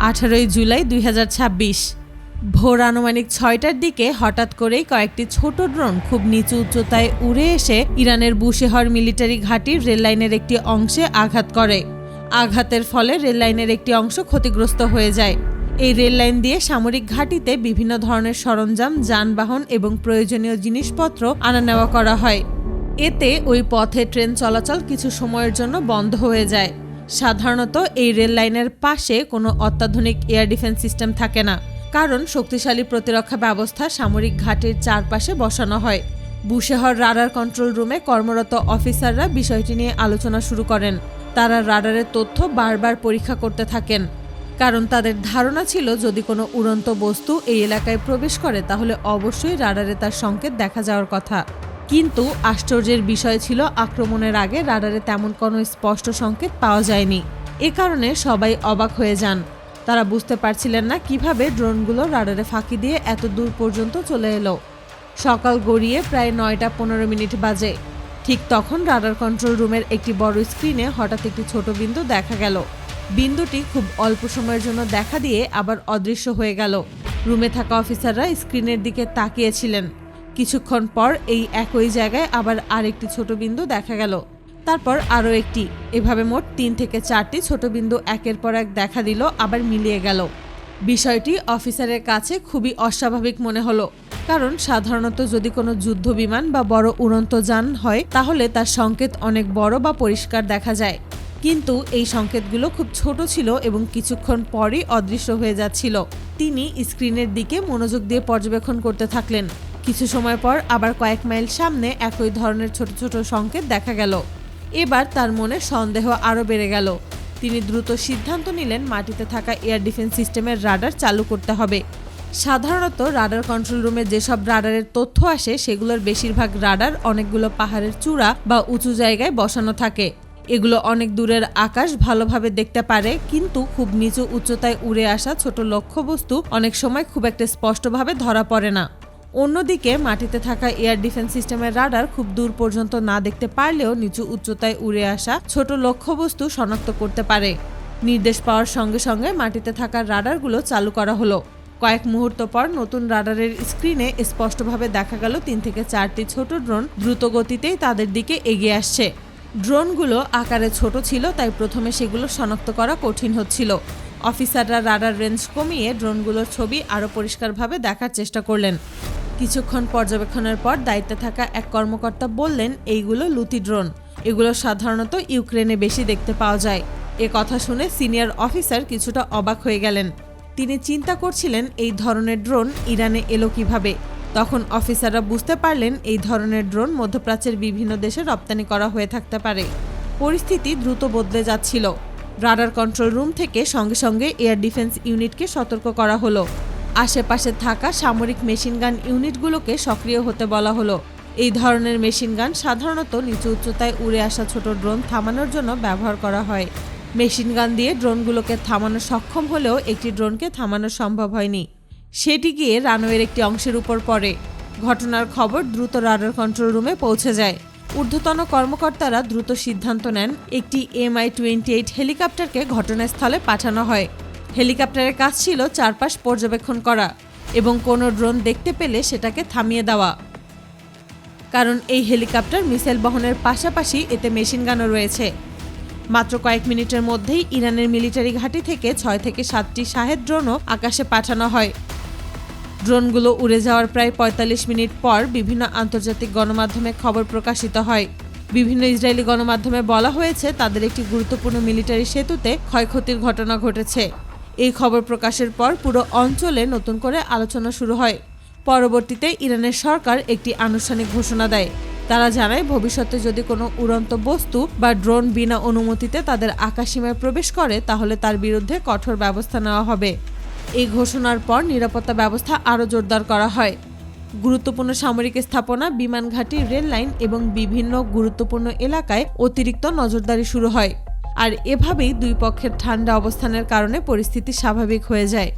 18 জুলাই 2026 ভোর আনুমানিক 6টার দিকে হঠাৎ করেই কয়েকটি ছোট ড্রোন খুব নিচু উচ্চতায় উড়ে এসে ইরানের বুশেহর মিলিটারি ঘাঁটির রেললাইনের একটি অংশে আঘাত করে। আঘাতের ফলে রেললাইনের একটি অংশ ক্ষতিগ্রস্ত হয়ে যায়। এই রেললাইন দিয়ে সামরিক ঘাঁটিতে বিভিন্ন ধরনের সরঞ্জাম, যানবাহন এবং প্রয়োজনীয় জিনিসপত্র আনা নেওয়া করা হয়। এতে ওই পথে ট্রেন চলাচল কিছু সময়ের জন্য বন্ধ হয়ে যায়। সাধারণত এই রেল লাইনের পাশে কোনো অত্যাধুনিক এয়ার ডিফেন্স সিস্টেম থাকে না, কারণ শক্তিশালী প্রতিরক্ষা ব্যবস্থা সামরিক ঘাটির চারপাশে বসানো হয়। বুশেহর রাডার কন্ট্রোল রুমে কর্মরত অফিসাররা বিষয়টি নিয়ে আলোচনা শুরু করেন। তারা রাডারের তথ্য বারবার পরীক্ষা করতে থাকেন, কারণ তাদের ধারণা ছিল যদি কোনো উড়ন্ত বস্তু এই এলাকায় প্রবেশ করে তাহলে অবশ্যই রাডারে তার সংকেত দেখা যাওয়ার কথা। কিন্তু আশ্চর্যের বিষয় ছিল আক্রমণের আগে রাডারে তেমন কোনো স্পষ্ট সংকেত পাওয়া যায়নি। এ কারণে সবাই অবাক হয়ে যান। তারা বুঝতে পারছিলেন না কিভাবে ড্রোনগুলো রাডারে ফাঁকি দিয়ে এত দূর পর্যন্ত চলে এলো। সকাল গড়িয়ে প্রায় 9:15 বাজে। ঠিক তখন রাডার কন্ট্রোল রুমের একটি বড় স্ক্রিনে হঠাৎ একটি ছোট বিন্দু দেখা গেল। বিন্দুটি খুব অল্প সময়ের জন্য দেখা দিয়ে আবার অদৃশ্য হয়ে গেল। রুমে থাকা অফিসাররা স্ক্রিনের দিকে তাকিয়েছিলেন। কিছুক্ষণ পর এই একই জায়গায় আবার আরেকটি ছোট বিন্দু দেখা গেল, তারপর আরও একটি। এভাবে মোট 3 থেকে 4টি ছোট বিন্দু একের পর এক দেখা দিল, আবার মিলিয়ে গেল। বিষয়টি অফিসারের কাছে খুবই অস্বাভাবিক মনে হলো, কারণ সাধারণত যদি কোনো যুদ্ধ বিমান বা বড় উড়ন্ত যান হয় তাহলে তার সংকেত অনেক বড় বা পরিষ্কার দেখা যায়। কিন্তু এই সংকেতগুলো খুব ছোট ছিল এবং কিছুক্ষণ পরই অদৃশ্য হয়ে যাচ্ছিল। তিনি স্ক্রিনের দিকে মনোযোগ দিয়ে পর্যবেক্ষণ করতে থাকলেন। কিছু সময় পর আবার কয়েক মাইল সামনে একই ধরনের ছোট ছোট সংকেত দেখা গেল। এবার তার মনে সন্দেহ আরও বেড়ে গেল। তিনি দ্রুত সিদ্ধান্ত নিলেন মাটিতে থাকা এয়ার ডিফেন্স সিস্টেমের রাডার চালু করতে হবে। সাধারণত রাডার কন্ট্রোল রুমে যেসব রাডারের তথ্য আসে সেগুলোর বেশিরভাগ রাডার অনেকগুলো পাহাড়ের চূড়া বা উঁচু জায়গায় বসানো থাকে। এগুলো অনেক দূরের আকাশ ভালোভাবে দেখতে পারে, কিন্তু খুব নিচু উচ্চতায় উড়ে আসা ছোট লক্ষ্যবস্তু অনেক সময় খুব একটা স্পষ্টভাবে ধরা পড়ে না। অন্যদিকে মাটিতে থাকা এয়ার ডিফেন্স সিস্টেমের রাডার খুব দূর পর্যন্ত না দেখতে পারলেও নিচু উচ্চতায় উড়ে আসা ছোট লক্ষ্যবস্তু শনাক্ত করতে পারে। নির্দেশ পাওয়ার সঙ্গে সঙ্গে মাটিতে থাকা রাডারগুলো চালু করা হলো। কয়েক মুহূর্ত পর নতুন রাডারের স্ক্রিনে স্পষ্টভাবে দেখা গেল 3 থেকে 4টি ছোট ড্রোন দ্রুত গতিতেই তাদের দিকে এগিয়ে আসছে। ড্রোনগুলো আকারে ছোট ছিল, তাই প্রথমে সেগুলো শনাক্ত করা কঠিন হচ্ছিল। অফিসাররা রাডার রেঞ্জ কমিয়ে ড্রোনগুলোর ছবি আরও পরিষ্কারভাবে দেখার চেষ্টা করলেন। কিছুক্ষণ পর্যবেক্ষণের পর দায়িত্বে থাকা এক কর্মকর্তা বললেন, এইগুলো লুতি ড্রোন। এগুলো সাধারণত ইউক্রেনে বেশি দেখতে পাওয়া যায়। এ কথা শুনে সিনিয়র অফিসার কিছুটা অবাক হয়ে গেলেন। তিনি চিন্তা করছিলেন এই ধরনের ড্রোন ইরানে এলো কিভাবে। তখন অফিসাররা বুঝতে পারলেন এই ধরনের ড্রোন মধ্যপ্রাচ্যের বিভিন্ন দেশে রপ্তানি করা হয়ে থাকতে পারে। পরিস্থিতি দ্রুত বদলে যাচ্ছিল। রাডার কন্ট্রোল রুম থেকে সঙ্গে সঙ্গে এয়ার ডিফেন্স ইউনিটকে সতর্ক করা হলো। আশেপাশে থাকা সামরিক মেশিনগান ইউনিটগুলোকে সক্রিয় হতে বলা হলো। এই ধরনের মেশিনগান সাধারণত নিচু উচ্চতায় উড়ে আসা ছোট ড্রোন থামানোর জন্য ব্যবহার করা হয়। মেশিনগান দিয়ে ড্রোনগুলোকে থামানো সক্ষম হলেও একটি ড্রোনকে থামানো সম্ভব হয়নি। সেটি গিয়ে রানওয়ের একটি অংশের উপর পড়ে। ঘটনার খবর দ্রুত রাডার কন্ট্রোল রুমে পৌঁছে যায়। ঊর্ধ্বতন কর্মকর্তারা দ্রুত সিদ্ধান্ত নেন একটি Mi-28 হেলিকপ্টারকে ঘটনাস্থলে পাঠানো হয়। হেলিকপ্টারের কাজ ছিল চারপাশ পর্যবেক্ষণ করা এবং কোনো ড্রোন দেখতে পেলে সেটাকে থামিয়ে দেওয়া, কারণ এই হেলিকপ্টার মিসাইল বহনের পাশাপাশি এতে মেশিনগানও রয়েছে। মাত্র কয়েক মিনিটের মধ্যেই ইরানের মিলিটারি ঘাঁটি থেকে 6 থেকে 7টি শাহেদ ড্রোনও আকাশে পাঠানো হয়। ড্রোনগুলো উড়ে যাওয়ার প্রায় 45 মিনিট পর বিভিন্ন আন্তর্জাতিক গণমাধ্যমে খবর প্রকাশিত হয়। বিভিন্ন ইসরায়েলি গণমাধ্যমে বলা হয়েছে তাদের একটি গুরুত্বপূর্ণ মিলিটারি সেতুতে ক্ষয়ক্ষতির ঘটনা ঘটেছে। এই খবর প্রকাশের পর পুরো অঞ্চলে নতুন করে আলোচনা শুরু হয়। পরবর্তীতে ইরানের সরকার একটি আনুষ্ঠানিক ঘোষণা দেয়। তারা জানায় ভবিষ্যতে যদি কোনো উড়ন্ত বস্তু বা ড্রোন বিনা অনুমতিতে তাদের আকাশসীমায় প্রবেশ করে তাহলে তার বিরুদ্ধে কঠোর ব্যবস্থা নেওয়া হবে। এই ঘোষণার পর নিরাপত্তা ব্যবস্থা আরও জোরদার করা হয়। গুরুত্বপূর্ণ সামরিক স্থাপনা, বিমান ঘাঁটি, রেল লাইন এবং বিভিন্ন গুরুত্বপূর্ণ এলাকায় অতিরিক্ত নজরদারি শুরু হয়। আর এভাবেই দুই পক্ষের ঠান্ডা অবস্থানের কারণে পরিস্থিতি স্বাভাবিক হয়ে যায়।